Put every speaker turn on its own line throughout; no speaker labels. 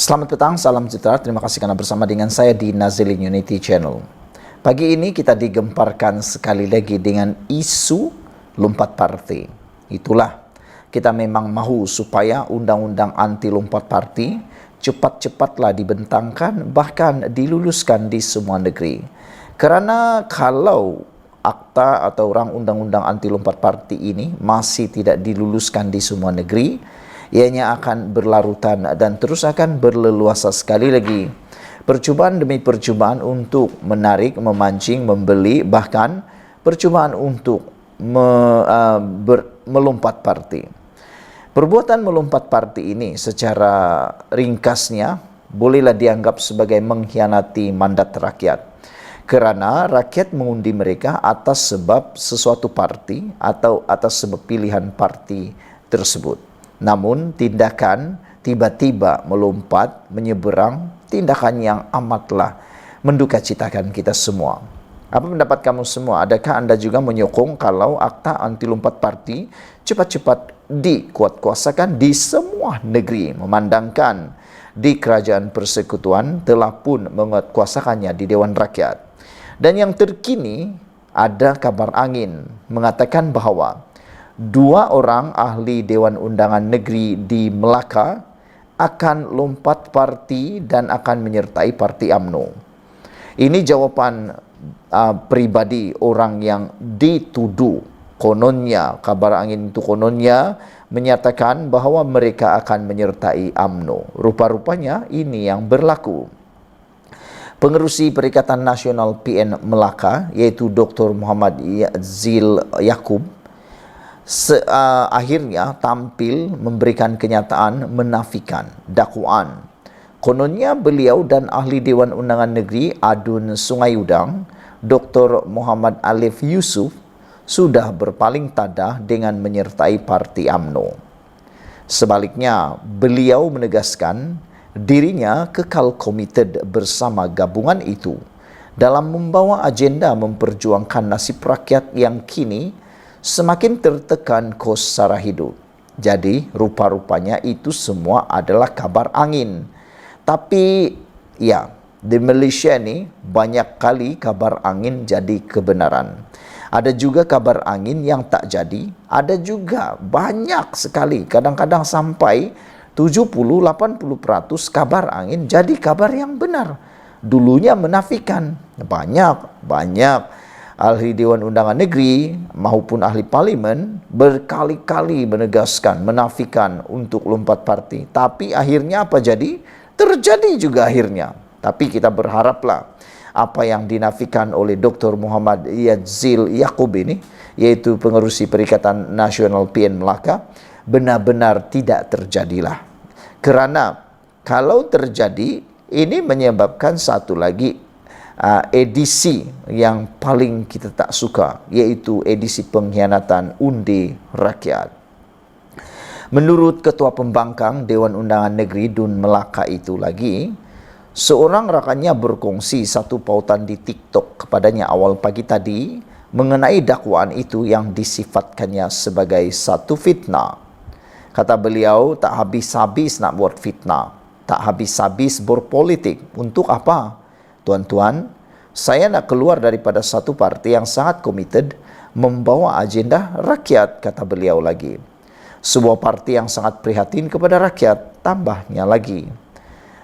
Selamat petang, salam sejahtera. Terima kasih karena bersama dengan saya di Nazilin Unity Channel. Pagi ini kita digemparkan sekali lagi dengan isu lompat partai. Itulah, kita memang mahu supaya undang-undang anti lompat partai cepat-cepatlah dibentangkan, bahkan diluluskan di semua negeri. Kerana kalau akta atau rang undang-undang anti lompat partai ini masih tidak diluluskan di semua negeri, ianya akan berlarutan dan terus akan berleluasa. Sekali lagi, percubaan demi percubaan untuk menarik, memancing, membeli, bahkan percubaan untuk melompat partai. Perbuatan melompat partai ini secara ringkasnya bolehlah dianggap sebagai mengkhianati mandat rakyat. Kerana rakyat mengundi mereka atas sebab sesuatu parti atau atas sebab pilihan parti tersebut. Namun tindakan tiba-tiba melompat, menyeberang, tindakan yang amatlah mendukacitakan kita semua. Apa pendapat kamu semua? Adakah anda juga menyokong kalau akta anti lompat parti cepat-cepat dikuatkuasakan di semua negeri, memandangkan di Kerajaan Persekutuan telah pun menguatkuasakannya di Dewan Rakyat? Dan yang terkini ada kabar angin mengatakan bahawa 2 orang ahli Dewan Undangan Negeri di Melaka akan lompat parti dan akan menyertai parti UMNO. Ini jawapan pribadi orang yang dituduh. Kononnya, kabar angin itu kononnya menyatakan bahawa mereka akan menyertai UMNO. Rupa-rupanya ini yang berlaku. Pengerusi Perikatan Nasional PN Melaka, iaitu Dr. Muhammad Zil Yaqub, akhirnya tampil memberikan kenyataan menafikan dakwaan. Kononnya beliau dan ahli Dewan Undangan Negeri Adun Sungai Udang, Dr. Muhammad Alif Yusuf, sudah berpaling tadah dengan menyertai parti UMNO. Sebaliknya, beliau menegaskan dirinya kekal komited bersama gabungan itu dalam membawa agenda memperjuangkan nasib rakyat yang kini semakin tertekan kos sara hidup. Jadi, rupa-rupanya itu semua adalah kabar angin. Tapi, ya, di Malaysia ni banyak kali kabar angin jadi kebenaran. Ada juga kabar angin yang tak jadi. Ada juga banyak sekali, kadang-kadang sampai 70-80% kabar angin jadi kabar yang benar. Dulunya menafikan. Banyak ahli Dewan Undangan Negeri maupun ahli Parlimen berkali-kali menegaskan, menafikan untuk lompat parti. Tapi akhirnya apa jadi? Terjadi juga akhirnya. Tapi kita berharaplah apa yang dinafikan oleh Dr. Muhammad Zil Yaqub ini, yaitu pengerusi Perikatan Nasional PN Melaka, benar-benar tidak terjadilah. Kerana kalau terjadi, ini menyebabkan satu lagi edisi yang paling kita tak suka, yaitu edisi pengkhianatan undi rakyat. Menurut Ketua Pembangkang Dewan Undangan Negeri Dun Melaka itu lagi, seorang rakannya berkongsi satu pautan di TikTok kepadanya awal pagi tadi mengenai dakwaan itu yang disifatkannya sebagai satu fitnah. Kata beliau, tak habis-habis nak buat fitnah, tak habis-habis berpolitik. Untuk apa? Tuan-tuan, saya nak keluar daripada satu parti yang sangat komited membawa agenda rakyat, kata beliau lagi. Sebuah parti yang sangat prihatin kepada rakyat, tambahnya lagi.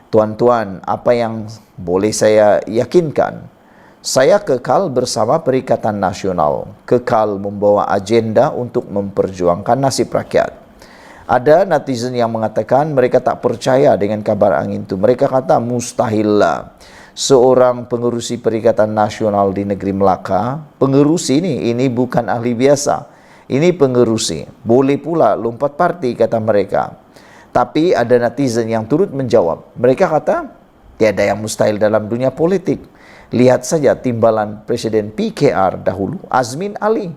Tuan-tuan, apa yang boleh saya yakinkan? Saya kekal bersama Perikatan Nasional, kekal membawa agenda untuk memperjuangkan nasib rakyat. Ada netizen yang mengatakan mereka tak percaya dengan kabar angin itu. Mereka kata mustahillah seorang pengerusi Perikatan Nasional di negeri Melaka, pengerusi ini bukan ahli biasa, ini pengerusi, boleh pula lompat parti, kata mereka. Tapi ada netizen yang turut menjawab. Mereka kata tiada yang mustahil dalam dunia politik. Lihat saja timbalan Presiden PKR dahulu, Azmin Ali.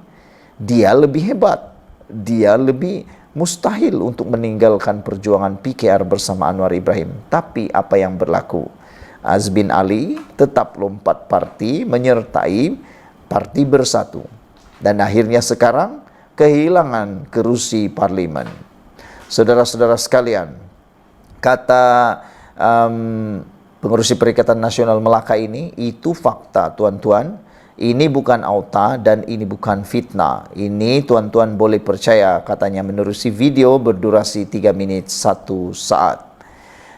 Dia lebih hebat, dia lebih mustahil untuk meninggalkan perjuangan PKR bersama Anwar Ibrahim. Tapi apa yang berlaku? Azmin Ali tetap lompat parti, menyertai Parti Bersatu. Dan akhirnya sekarang kehilangan kerusi parlimen. Saudara-saudara sekalian, kata pengurusi Perikatan Nasional Melaka ini, itu fakta tuan-tuan. Ini bukan auta dan ini bukan fitnah. Ini tuan-tuan boleh percaya, katanya menerusi video berdurasi 3 menit 1 saat.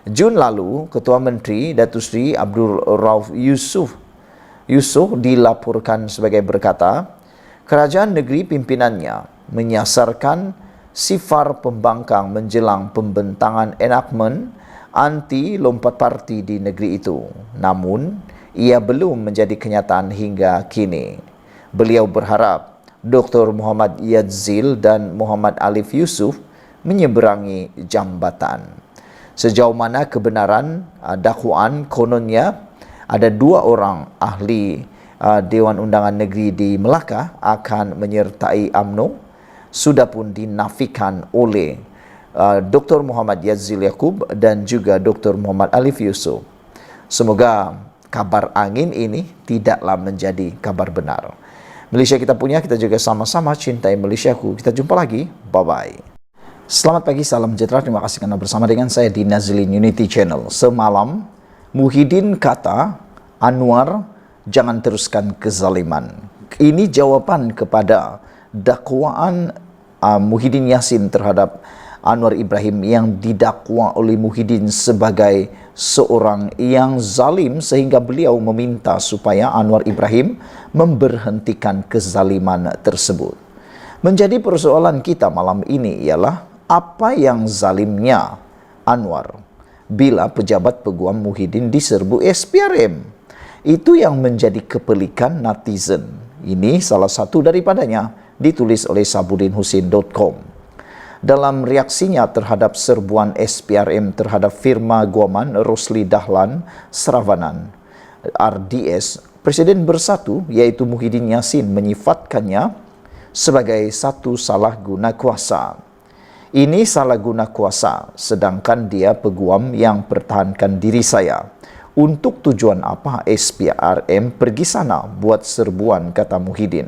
Jun lalu, Ketua Menteri Datuk Seri Abdul Rauf Yusof dilaporkan sebagai berkata, kerajaan negeri pimpinannya menyasarkan sifar pembangkang menjelang pembentangan enakmen anti lompat parti di negeri itu. Namun, ia belum menjadi kenyataan hingga kini. Beliau berharap Dr. Muhammad Yadzil dan Muhammad Alif Yusuf menyeberangi jambatan. Sejauh mana kebenaran dakwaan, kononnya ada 2 orang ahli Dewan Undangan Negeri di Melaka akan menyertai UMNO, sudah pun dinafikan oleh Dr. Muhammad Yadzil Yaakob dan juga Dr. Muhammad Alif Yusuf. Semoga kabar angin ini tidaklah menjadi kabar benar. Malaysia kita punya, kita juga sama-sama cintai Malaysiaku. Kita jumpa lagi. Bye-bye. Selamat pagi, salam sejahtera. Terima kasih kerana bersama dengan saya di Nazlin Unity Channel. Semalam, Muhyiddin kata, Anwar, jangan teruskan kezaliman. Ini jawapan kepada dakwaan Muhyiddin Yassin terhadap Anwar Ibrahim yang didakwa oleh Muhyiddin sebagai seorang yang zalim, sehingga beliau meminta supaya Anwar Ibrahim memberhentikan kezaliman tersebut. Menjadi persoalan kita malam ini ialah apa yang zalimnya Anwar bila pejabat peguam Muhyiddin diserbu SPRM. Itu yang menjadi kepelikan netizen. Ini salah satu daripadanya, ditulis oleh sabudinhusin.com. Dalam reaksinya terhadap serbuan SPRM terhadap firma guaman Rosli Dahlan Seravanan RDS, Presiden Bersatu iaitu Muhyiddin Yassin menyifatkannya sebagai satu salah guna kuasa. Ini salah guna kuasa, sedangkan dia peguam yang pertahankan diri saya. Untuk tujuan apa SPRM pergi sana buat serbuan, kata Muhyiddin.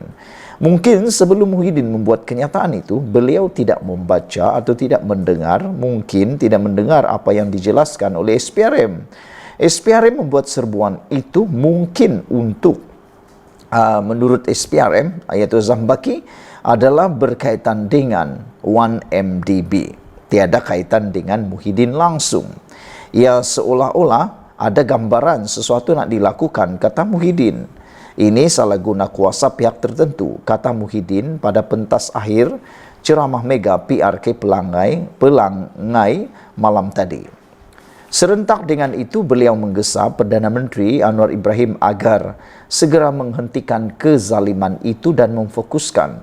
Mungkin sebelum Muhyiddin membuat kenyataan itu, beliau tidak membaca atau tidak mendengar, mungkin tidak mendengar apa yang dijelaskan oleh SPRM. SPRM membuat serbuan itu mungkin untuk, menurut SPRM, Ayatul Zambaki, adalah berkaitan dengan 1MDB. Tiada kaitan dengan Muhyiddin langsung. Ia seolah-olah ada gambaran sesuatu nak dilakukan, kata Muhyiddin. Ini salah guna kuasa pihak tertentu, kata Muhyiddin pada pentas akhir ceramah mega PRK Pelangai malam tadi. Serentak dengan itu, beliau menggesa Perdana Menteri Anwar Ibrahim agar segera menghentikan kezaliman itu dan memfokuskan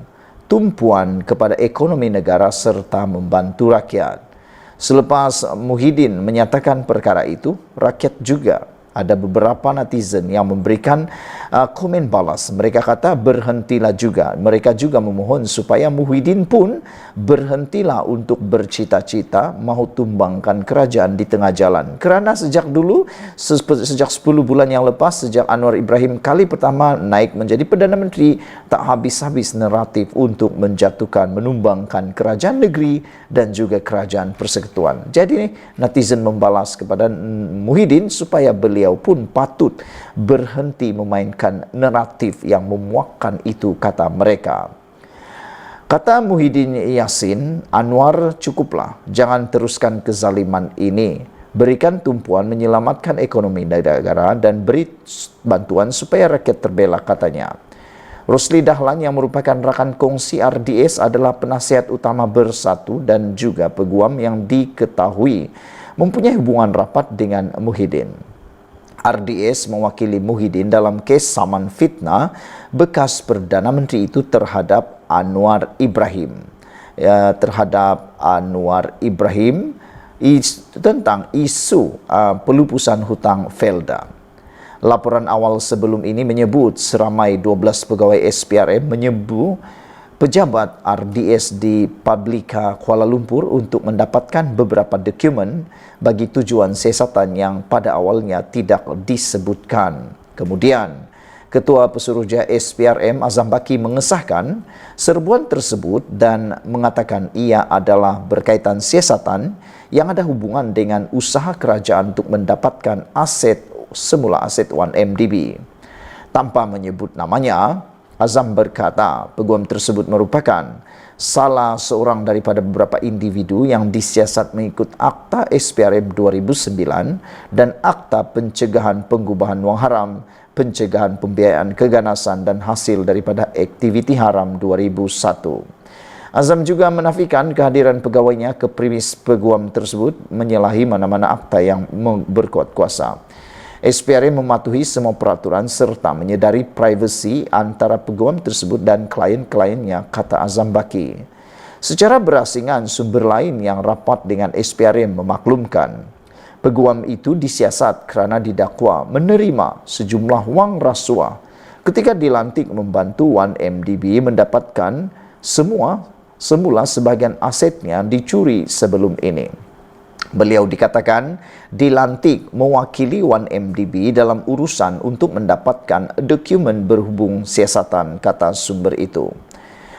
tumpuan kepada ekonomi negara serta membantu rakyat. Selepas Muhyiddin menyatakan perkara itu, rakyat juga ada beberapa netizen yang memberikan komen balas. Mereka kata berhentilah juga. Mereka juga memohon supaya Muhyiddin pun berhentilah untuk bercita-cita mahu tumbangkan kerajaan di tengah jalan. Kerana sejak dulu, sejak 10 bulan yang lepas, sejak Anwar Ibrahim kali pertama naik menjadi Perdana Menteri, tak habis-habis naratif untuk menjatuhkan, menumbangkan kerajaan negeri dan juga kerajaan persekutuan. Jadi netizen membalas kepada Muhyiddin supaya beliau pun patut berhenti memainkan naratif yang memuakkan itu, kata mereka. Kata Muhyiddin Yassin, Anwar cukuplah, jangan teruskan kezaliman ini. Berikan tumpuan menyelamatkan ekonomi negara dan beri bantuan supaya rakyat terbela, katanya. Rosli Dahlan yang merupakan rakan kongsi RDS adalah penasihat utama Bersatu dan juga peguam yang diketahui mempunyai hubungan rapat dengan Muhyiddin. RDS mewakili Muhyiddin dalam kes saman fitnah bekas Perdana Menteri itu terhadap Anwar Ibrahim. Tentang isu pelupusan hutang Felda. Laporan awal sebelum ini menyebut seramai 12 pegawai SPRM menyerbu pejabat RDS di Publika Kuala Lumpur untuk mendapatkan beberapa dokumen bagi tujuan siasatan yang pada awalnya tidak disebutkan. Kemudian, Ketua Pesuruhjaya SPRM Azam Baki mengesahkan serbuan tersebut dan mengatakan ia adalah berkaitan siasatan yang ada hubungan dengan usaha kerajaan untuk mendapatkan aset semula aset 1MDB. Tanpa menyebut namanya, Azam berkata peguam tersebut merupakan salah seorang daripada beberapa individu yang disiasat mengikut Akta SPRM 2009 dan Akta Pencegahan Pengubahan Wang Haram, Pencegahan Pembiayaan Keganasan dan Hasil daripada Aktiviti Haram 2001. Azam juga menafikan kehadiran pegawainya ke premis peguam tersebut menyalahi mana-mana akta yang berkuat kuasa. SPRM mematuhi semua peraturan serta menyedari privasi antara peguam tersebut dan klien-kliennya, kata Azam Baki. Secara berasingan, sumber lain yang rapat dengan SPRM memaklumkan peguam itu disiasat kerana didakwa menerima sejumlah wang rasuah ketika dilantik membantu 1MDB mendapatkan semula sebahagian asetnya dicuri sebelum ini. Beliau dikatakan dilantik mewakili 1MDB dalam urusan untuk mendapatkan dokumen berhubung siasatan, kata sumber itu.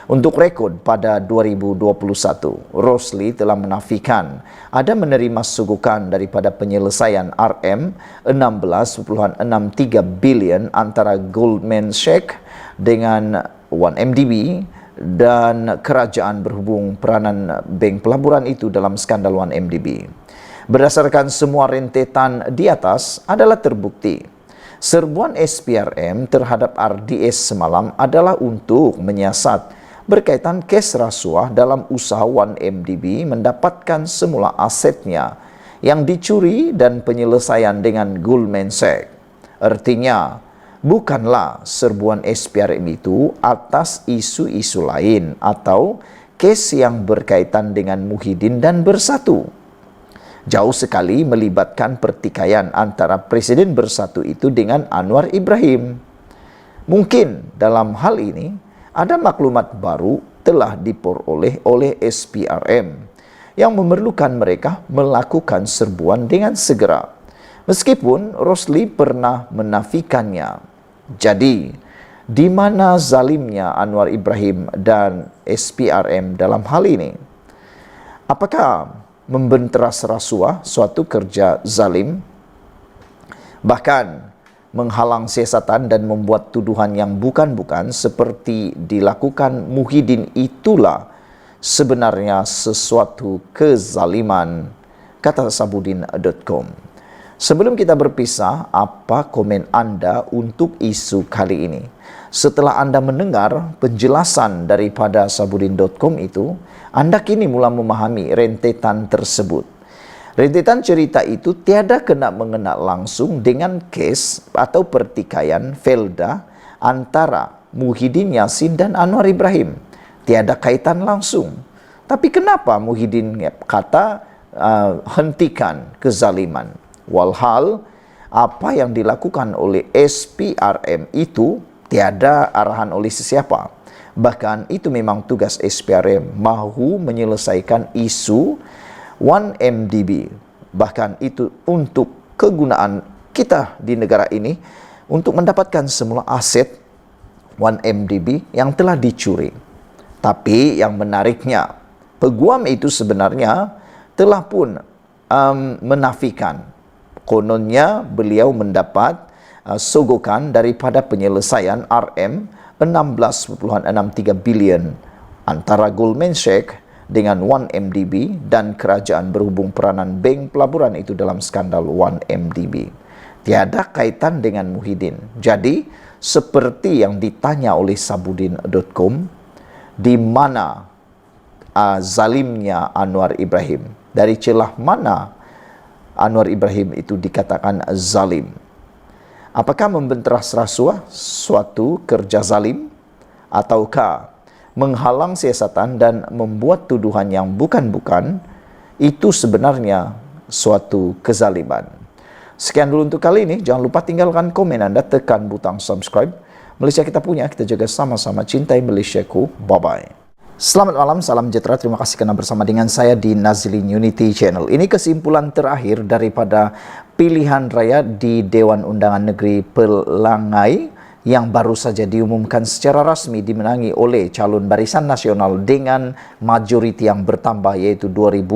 Untuk rekod, pada 2021, Rosli telah menafikan ada menerima sogokan daripada penyelesaian RM 16.63 bilion antara Goldman Sachs dengan 1MDB dan kerajaan berhubung peranan bank pelaburan itu dalam skandal 1MDB. Berdasarkan semua rentetan di atas adalah terbukti serbuan SPRM terhadap RDS semalam adalah untuk menyiasat berkaitan kes rasuah dalam usaha 1MDB mendapatkan semula asetnya yang dicuri dan penyelesaian dengan Goldman Sachs. Artinya, bukanlah serbuan SPRM itu atas isu-isu lain atau kes yang berkaitan dengan Muhyiddin dan Bersatu. Jauh sekali melibatkan pertikaian antara Presiden Bersatu itu dengan Anwar Ibrahim. Mungkin dalam hal ini ada maklumat baru telah diperoleh oleh SPRM yang memerlukan mereka melakukan serbuan dengan segera. Meskipun Rosli pernah menafikannya. Jadi, di mana zalimnya Anwar Ibrahim dan SPRM dalam hal ini? Apakah membenteras rasuah suatu kerja zalim? Bahkan menghalang siasatan dan membuat tuduhan yang bukan-bukan seperti dilakukan Muhyiddin itulah sebenarnya sesuatu kezaliman, kata Sabudin.com. Sebelum kita berpisah, apa komen anda untuk isu kali ini? Setelah anda mendengar penjelasan daripada Sabudin.com itu, anda kini mula memahami rentetan tersebut. Rentetan cerita itu tiada kena mengena langsung dengan kes atau pertikaian Felda antara Muhyiddin Yassin dan Anwar Ibrahim. Tiada kaitan langsung. Tapi kenapa Muhyiddin kata hentikan kezaliman? Walhal apa yang dilakukan oleh SPRM itu tiada arahan oleh sesiapa. Bahkan itu memang tugas SPRM mahu menyelesaikan isu 1MDB. Bahkan itu untuk kegunaan kita di negara ini untuk mendapatkan semula aset 1MDB yang telah dicuri. Tapi yang menariknya, peguam itu sebenarnya telah pun menafikan. Kononnya beliau mendapat sogokan daripada penyelesaian RM 16.63 bilion antara Goldman Sachs dengan 1MDB dan kerajaan berhubung peranan bank pelaburan itu dalam skandal 1MDB. Tiada kaitan dengan Muhyiddin. Jadi, seperti yang ditanya oleh Sabudin.com, di mana zalimnya Anwar Ibrahim? Dari celah mana Anwar Ibrahim itu dikatakan zalim? Apakah membenteras rasuah suatu kerja zalim? Ataukah menghalang siasatan dan membuat tuduhan yang bukan-bukan itu sebenarnya suatu kezaliman? Sekian dulu untuk kali ini. Jangan lupa tinggalkan komen anda, tekan butang subscribe. Malaysia kita punya, kita jaga sama-sama. Cintai Malaysiaku. Bye-bye. Selamat malam, salam sejahtera. Terima kasih kerana bersama dengan saya di Nazlin Unity Channel. Ini kesimpulan terakhir daripada pilihan raya di Dewan Undangan Negeri Pelangai yang baru saja diumumkan secara rasmi dimenangi oleh calon Barisan Nasional dengan majoriti yang bertambah yaitu 2.000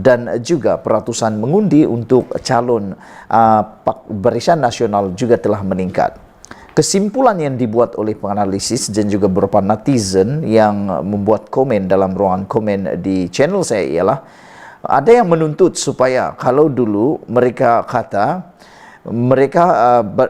dan juga peratusan mengundi untuk calon Barisan Nasional juga telah meningkat. Kesimpulan yang dibuat oleh penganalisis dan juga beberapa netizen yang membuat komen dalam ruangan komen di channel saya ialah ada yang menuntut supaya kalau dulu mereka kata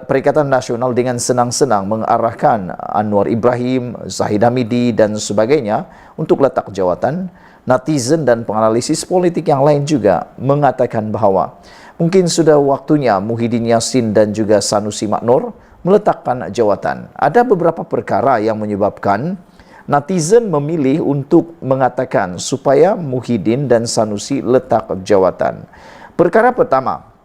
Perikatan Nasional dengan senang-senang mengarahkan Anwar Ibrahim, Zahid Hamidi dan sebagainya untuk letak jawatan, netizen dan penganalisis politik yang lain juga mengatakan bahwa mungkin sudah waktunya Muhyiddin Yassin dan juga Sanusi Maknur meletakkan jawatan. Ada beberapa perkara yang menyebabkan netizen memilih untuk mengatakan supaya Muhyiddin dan Sanusi letak jawatan. Perkara pertama,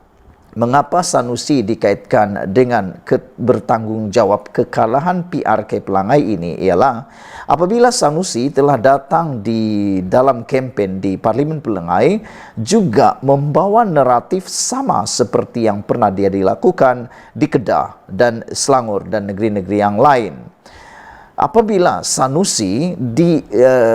mengapa Sanusi dikaitkan dengan bertanggung jawab kekalahan PRK Pelangai ini ialah apabila Sanusi telah datang di dalam kempen di Parlimen Pelangai juga membawa naratif sama seperti yang pernah dia dilakukan di Kedah dan Selangor dan negeri-negeri yang lain. Apabila Sanusi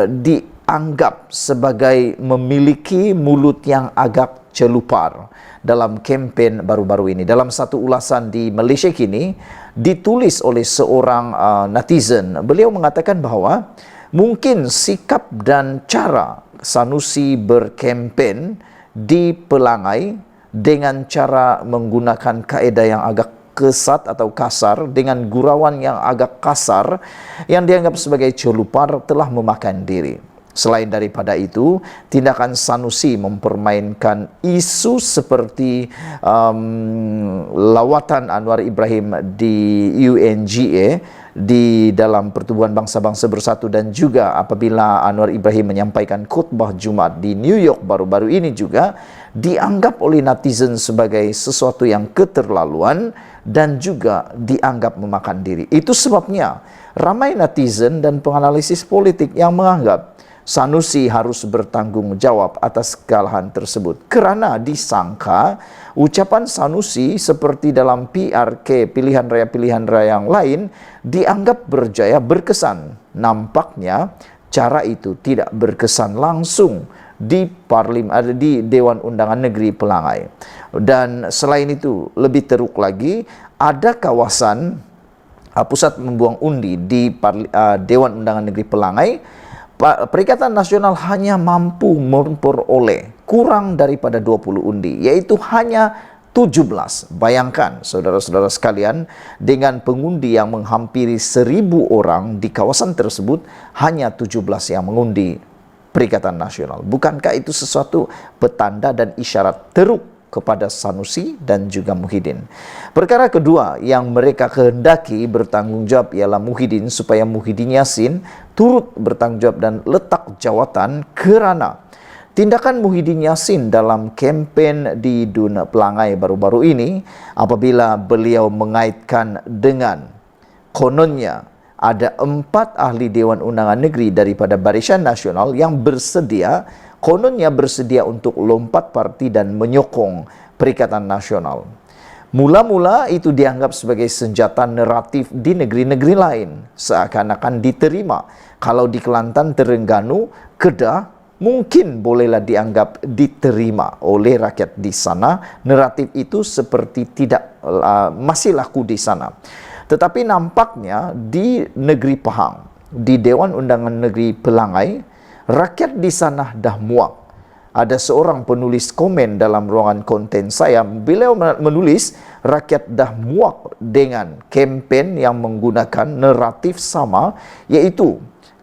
dianggap sebagai memiliki mulut yang agak celupar dalam kempen baru-baru ini. Dalam satu ulasan di Malaysia kini ditulis oleh seorang netizen, beliau mengatakan bahwa mungkin sikap dan cara Sanusi berkempen di Pelangai dengan cara menggunakan kaedah yang agak kesat atau kasar dengan gurauan yang agak kasar yang dianggap sebagai celupar telah memakan diri. Selain daripada itu, tindakan Sanusi mempermainkan isu seperti lawatan Anwar Ibrahim di UNGA di dalam Pertubuhan Bangsa-Bangsa Bersatu dan juga apabila Anwar Ibrahim menyampaikan khutbah Jumat di New York baru-baru ini juga dianggap oleh netizen sebagai sesuatu yang keterlaluan dan juga dianggap memakan diri. Itu sebabnya ramai netizen dan penganalisis politik yang menganggap Sanusi harus bertanggung jawab atas kekalahan tersebut kerana disangka ucapan Sanusi seperti dalam PRK pilihan raya yang lain dianggap berjaya berkesan. Nampaknya cara itu tidak berkesan langsung di Dewan Undangan Negeri Pelangai. Dan selain itu lebih teruk lagi, ada kawasan pusat membuang undi di Dewan Undangan Negeri Pelangai. Perikatan Nasional hanya mampu memperoleh kurang daripada 20 undi, yaitu hanya 17. Bayangkan saudara-saudara sekalian, dengan pengundi yang menghampiri 1.000 orang di kawasan tersebut, hanya 17 yang mengundi Perikatan Nasional. Bukankah itu sesuatu petanda dan isyarat teruk kepada Sanusi dan juga Muhyiddin? Perkara kedua yang mereka kehendaki bertanggung jawab ialah Muhyiddin, supaya Muhyiddin Yassin turut bertanggung jawab dan letak jawatan kerana tindakan Muhyiddin Yassin dalam kempen di Dun Pelangai baru-baru ini apabila beliau mengaitkan dengan kononnya ada 4 ahli Dewan Undangan Negeri daripada Barisan Nasional yang kononnya bersedia untuk lompat parti dan menyokong Perikatan Nasional. Mula-mula itu dianggap sebagai senjata naratif di negeri-negeri lain, seakan-akan diterima. Kalau di Kelantan, Terengganu, Kedah, mungkin bolehlah dianggap diterima oleh rakyat di sana. Naratif itu seperti tidak masih laku di sana. Tetapi nampaknya di negeri Pahang, di Dewan Undangan Negeri Pelangai, rakyat di sana dah muak. Ada seorang penulis komen dalam ruangan konten saya, beliau menulis rakyat dah muak dengan kempen yang menggunakan naratif sama, yaitu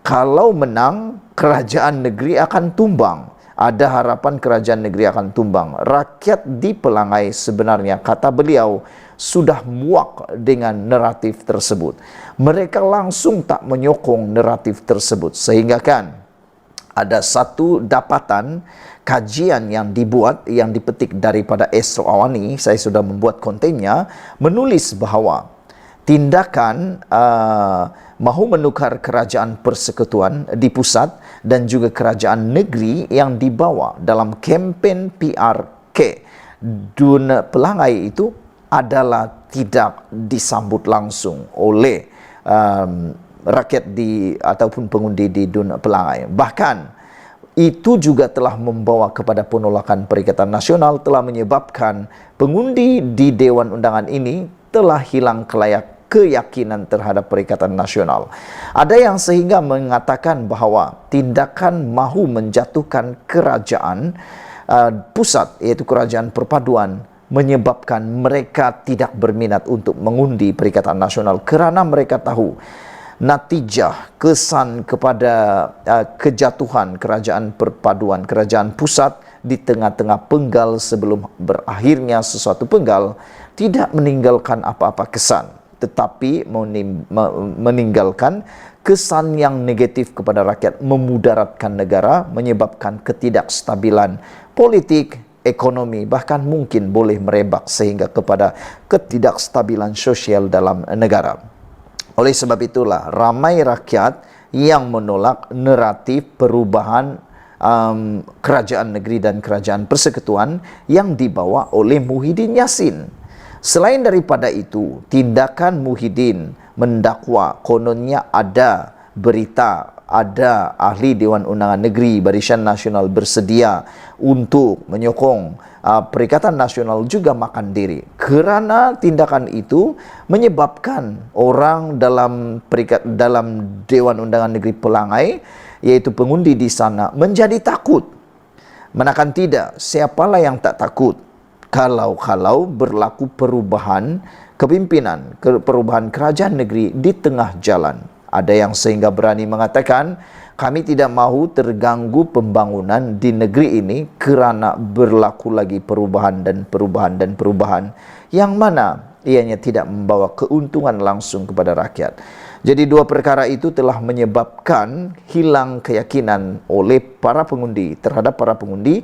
kalau menang kerajaan negeri akan tumbang. Ada harapan kerajaan negeri akan tumbang. Rakyat di Pelangai sebenarnya, kata beliau, sudah muak dengan naratif tersebut. Mereka langsung tak menyokong naratif tersebut. Sehingga kan ada satu dapatan kajian yang dibuat, yang dipetik daripada Esro Awani, saya sudah membuat kontennya, menulis bahawa tindakan mahu menukar kerajaan persekutuan di pusat dan juga kerajaan negeri yang dibawa dalam kempen PRK Dun Pelangai itu adalah tidak disambut langsung oleh rakyat ataupun pengundi di Dun Pelangai. Bahkan itu juga telah membawa kepada penolakan Perikatan Nasional, telah menyebabkan pengundi di Dewan Undangan ini telah hilang keyakinan terhadap Perikatan Nasional. Ada yang sehingga mengatakan bahwa tindakan mahu menjatuhkan kerajaan pusat, yaitu kerajaan perpaduan, menyebabkan mereka tidak berminat untuk mengundi Perikatan Nasional kerana mereka tahu natijah kesan kepada kejatuhan kerajaan perpaduan, kerajaan pusat di tengah-tengah penggal sebelum berakhirnya sesuatu penggal tidak meninggalkan apa-apa kesan, tetapi meninggalkan kesan yang negatif kepada rakyat, memudaratkan negara, menyebabkan ketidakstabilan politik, ekonomi, bahkan mungkin boleh merebak sehingga kepada ketidakstabilan sosial dalam negara. Oleh sebab itulah ramai rakyat yang menolak naratif perubahan kerajaan negeri dan kerajaan persekutuan yang dibawa oleh Muhyiddin Yassin. Selain daripada itu, tindakan Muhyiddin mendakwa kononnya ada berita, ada ahli Dewan Undangan Negeri Barisan Nasional bersedia untuk menyokong Perikatan Nasional juga makan diri. Kerana tindakan itu menyebabkan orang dalam Dewan Undangan Negeri Pelangai, yaitu pengundi di sana, menjadi takut. Manakan tidak, siapalah yang tak takut kalau berlaku perubahan kepimpinan, perubahan kerajaan negeri di tengah jalan. Ada yang sehingga berani mengatakan, kami tidak mahu terganggu pembangunan di negeri ini kerana berlaku lagi perubahan yang mana ianya tidak membawa keuntungan langsung kepada rakyat. Jadi dua perkara itu telah menyebabkan hilang keyakinan oleh para pengundi terhadap para pengundi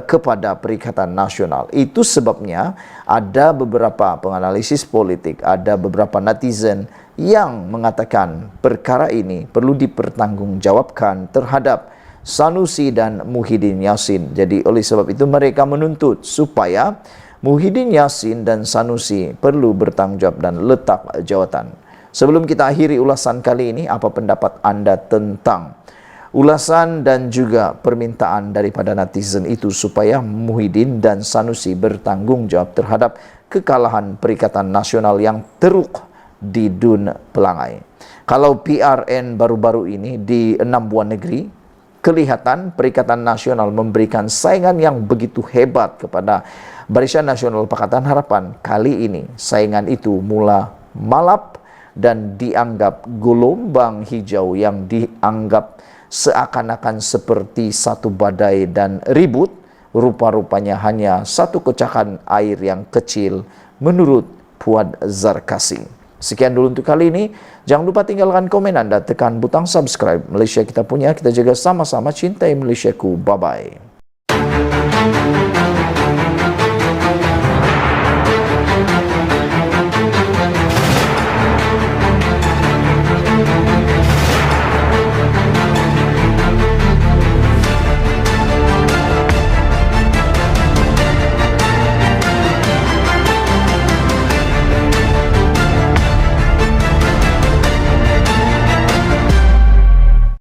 kepada Perikatan Nasional. Itu sebabnya ada beberapa penganalisis politik, ada beberapa netizen yang mengatakan perkara ini perlu dipertanggungjawabkan terhadap Sanusi dan Muhyiddin Yassin. Jadi oleh sebab itu mereka menuntut supaya Muhyiddin Yassin dan Sanusi perlu bertanggungjawab dan letak jawatan. Sebelum kita akhiri ulasan kali ini, apa pendapat anda tentang ulasan dan juga permintaan daripada netizen itu supaya Muhyiddin dan Sanusi bertanggungjawab terhadap kekalahan Perikatan Nasional yang teruk di Dun Pelangai? Kalau PRN baru-baru ini di 6 buah negeri, kelihatan Perikatan Nasional memberikan saingan yang begitu hebat kepada Barisan Nasional Pakatan Harapan. Kali ini saingan itu mula malap dan dianggap gelombang hijau yang dianggap seakan-akan seperti satu badai dan ribut, rupa-rupanya hanya satu kecakan air yang kecil menurut Puad Zarkasi. Sekian dulu untuk kali ini. Jangan lupa tinggalkan komen anda, tekan butang subscribe. Malaysia kita punya, kita jaga sama-sama, cintai Malaysiaku. Bye-bye.